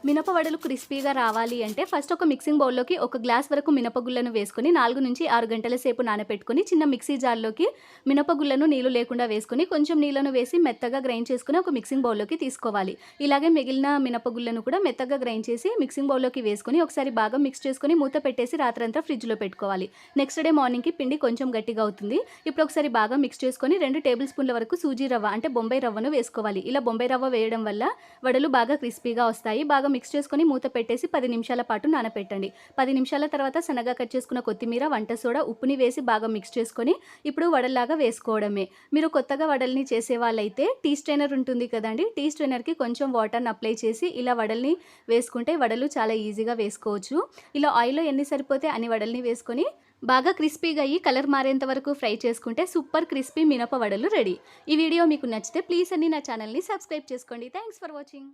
మినప వడలు క్రిస్పీగా రావాలి అంటే ఫస్ట్ ఒక మిక్సింగ్ బౌల్‌లోకి ఒక గ్లాస్ వరకు మినపగుళ్ళను వేసుకొని 4-6 గంటల సేపు నానపెట్టుకొని చిన్న మిక్సీ జార్‌లోకి మినపగుళ్ళను నీళ్లు లేకుండా వేసుకొని కొంచెం నీళ్లను వేసి మెత్తగా గ్రైండ్ చేసుకొని ఒక మిక్సింగ్ బౌల్‌లోకి తీసుకోవాలి. ఇలాగే మిగిలిన మినపగుళ్ళను కూడా మెత్తగా గ్రైండ్ చేసి మిక్సింగ్ బౌల్‌లోకి వేసుకొని ఒకసారి బాగా మిక్స్ చేసుకొని మూత పెట్టేసి రాత్రంతా ఫ్రిడ్జ్‌లో పెట్టుకోవాలి. నెక్స్ట్ డే మార్నింగ్‌కి పిండి కొంచెం గట్టిగా అవుతుంది. ఇప్పుడు ఒకసారి బాగా మిక్స్ చేసుకొని 2 టేబుల్ స్పూన్ల వరకు సూజీ రవ్వ అంటే బొంబాయి రవ్వను వేసుకోవాలి. ఇలా బొంబాయి రవ్వ వేయడం వల్ల వడలు బాగా క్రిస్పీగా వస్తాయి. బాగా మిక్స్ చేసుకొని మూత పెట్టేసి 10 నిమిషాల పాటు నానపెట్టండి. 10 నిమిషాల తర్వాత సన్నగా కట్ చేసుకున్న కొత్తిమీర, వంట సోడా, ఉప్పుని వేసి బాగా మిక్స్ చేసుకొని ఇప్పుడు వడల్లాగా వేసుకోవడమే. మీరు కొత్తగా వడల్ని చేసేవాళ్ళైతే టీ స్ట్రైనర్ ఉంటుంది కదండీ! టీ స్ట్రైనర్‌కి కొంచెం వాటర్‌ని అప్లై చేసి ఇలా వడల్ని వేసుకుంటే వడలు చాలా ఈజీగా వేసుకోవచ్చు. ఇలా ఆయిల్‌లో ఎన్ని సరిపోతే అన్ని వడల్ని వేసుకొని బాగా క్రిస్పీగా అయ్యి కలర్ మారేంత వరకు ఫ్రై చేసుకుంటే సూపర్ క్రిస్పీ మినప వడలు రెడీ. ఈ వీడియో మీకు నచ్చితే ప్లీజ్ నా ఛానల్‌ని సబ్స్క్రైబ్ చేసుకోండి. Thanks for watching.